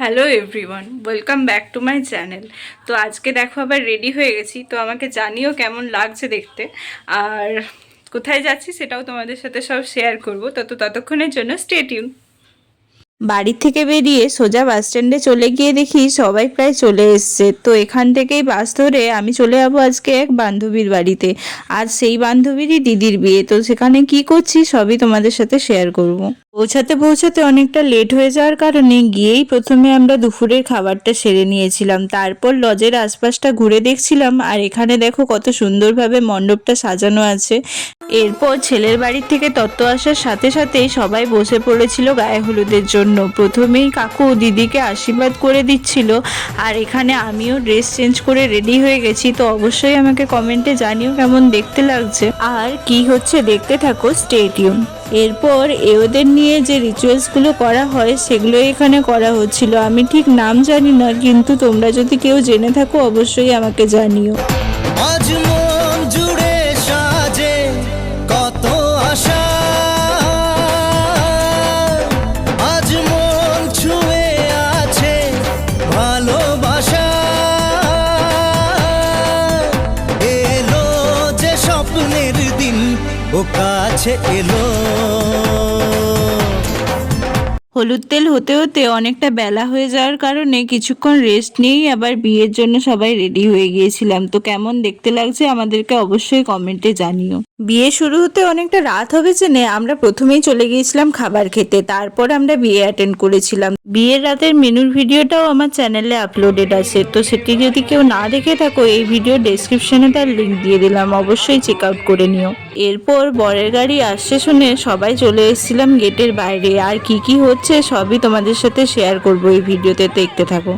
Hello everyone, welcome back to my channel. তো আজকে দেখো আবার রেডি হয়ে গেছি। তো আমাকে জানিও কেমন লাগছে দেখতে, আর কোথায় যাচ্ছি সেটাও তোমাদের সাথে সব শেয়ার করবো। ততক্ষণের জন্য স্টে টিউন। বাড়ি থেকে বেরিয়ে সোজা বাস স্ট্যান্ডে চলে গিয়ে দেখি সবাই প্রায় চলে এসছে। তো এখান থেকেই বাস ধরে আমি চলে যাবো আজকে এক বান্ধবীর বাড়িতে। আর সেই বান্ধবীরই দিদির বিয়ে। তো সেখানে কি করছি সবই তোমাদের সাথে শেয়ার করব। পৌঁছাতে পৌঁছাতে অনেকটা লেট হয়ে যাওয়ার কারণে গিয়েই প্রথমে আমরা দুপুরের খাবারটা সেরে নিয়েছিলাম। তারপর লজের আশপাশটা ঘুরে দেখছিলাম। আর এখানে দেখো কত সুন্দরভাবে মণ্ডপটা সাজানো আছে। এরপর ছেলের বাড়ির থেকে তত্ত্ব আসার সাথে সাথেই সবাই বসে পড়েছিল গায়ে হলুদের জন্য। প্রথমেই কাকু দিদিকে আশীর্বাদ করে দিচ্ছিল, আর এখানে আমিও ড্রেস চেঞ্জ করে রেডি হয়ে গেছি। তো অবশ্যই আমাকে কমেন্টে জানিও কেমন দেখতে লাগছে, আর কি হচ্ছে দেখতে থাকো, স্টে টিউন। এরপর ওদের নিয়ে যে রিচুয়ালসগুলো করা হয় সেগুলো এখানে করা হচ্ছিল। আমি ঠিক নাম জানি না, কিন্তু তোমরা যদি কেউ জেনে থাকো অবশ্যই আমাকে জানিও। আজ মন জুড়ে সাজে কত আশা, আজ মন ছুঁয়ে আছে ভালোবাসা। এলো যে স্বপ্নের দিন, ও কাছে এলো। হলুদ তেল হতে হতে অনেকটা বেলা হয়ে যাওয়ার কারণে কিছুক্ষণ রেস্ট নিয়েই আবার বিয়ের জন্য সবাই রেডি হয়ে গিয়েছিলাম। তো কেমন দেখতে লাগছে আমাদেরকে অবশ্যই কমেন্টে জানিও। বিয়ে শুরু হতে অনেকটা রাত হবে জেনে আমরা প্রথমেই চলে গিয়েছিলাম খাবার খেতে। তারপর আমরা বিয়ে অ্যাটেন্ড করেছিলাম। বিয়ের রাতের মেনুর ভিডিওটাও আমার চ্যানেলে আপলোডেড আছে। তো সেটি যদি কেউ না দেখে থাকো, এই ভিডিও ডেসক্রিপশনে তার লিঙ্ক দিয়ে দিলাম, অবশ্যই চেক আউট করে নিও। এরপর বরের গাড়ি আসছে শুনে সবাই চলে এসেছিলাম গেটের বাইরে। আর কি কি হচ্ছে সবই তোমাদের সাথে শেয়ার করবো এই ভিডিওতে, দেখতে থাকো।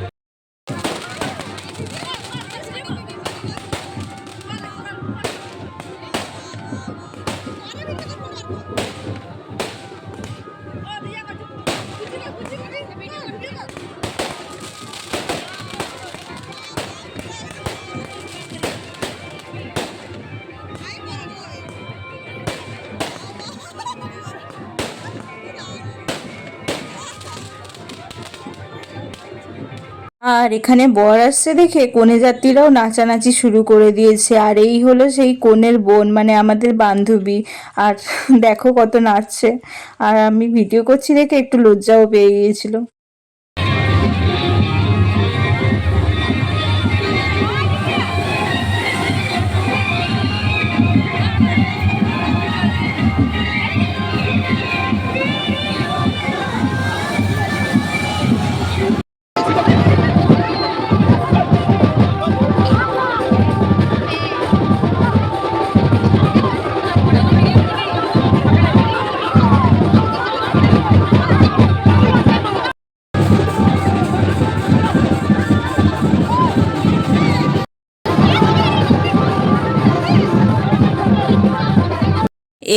আর এখানে বর আসছে দেখে কনে যাত্রীরাও নাচানাচি শুরু করে দিয়েছে। আর এই হলো সেই কনের বোন, মানে আমাদের বান্ধবী। আর দেখো কত নাচছে। আর আমি ভিডিও করছি দেখে একটু লজ্জাও পেয়ে গিয়েছিল।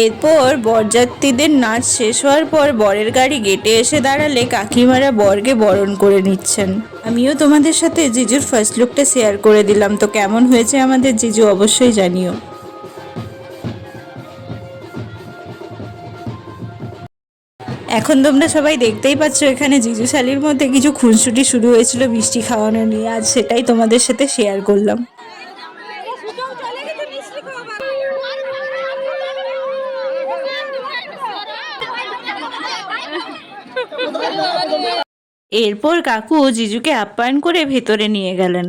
এরপর বরযাত্রীদের নাচ শেষ হওয়ার পর বরের গাড়ি গেটে এসে দাঁড়ালে কাকিমারা বরকে বরণ করে নিচ্ছেন। আমিও তোমাদের সাথে জিজুর ফার্স্ট লুকটা শেয়ার করে দিলাম। তো কেমন হয়েছে আমাদের জিজু অবশ্যই জানিও। এখন তোমরা সবাই দেখতেই পাচ্ছ এখানে জিজু শালির মধ্যে কিছু খুনসুটি শুরু হয়েছিল মিষ্টি খাওয়ানো নিয়ে। আজ সেটাই তোমাদের সাথে শেয়ার করলাম। এরপর কাকু জিজুকে আপ্যায়ন করে ভেতরে নিয়ে গেলেন।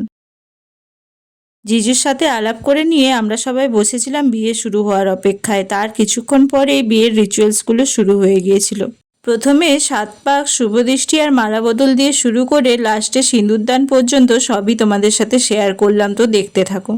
জিজুর সাথে আলাপ করে নিয়ে আমরা সবাই বসেছিলাম বিয়ে শুরু হওয়ার অপেক্ষায়। তার কিছুক্ষণ পরেই বিয়ের রিচুয়ালসগুলো শুরু হয়ে গিয়েছিল। প্রথমে 7 পাক, শুভদৃষ্টি আর মালা বদল দিয়ে শুরু করে লাস্টে সিঁদুরদান পর্যন্ত সবই তোমাদের সাথে শেয়ার করলাম। তো দেখতে থাকো।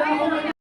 দাম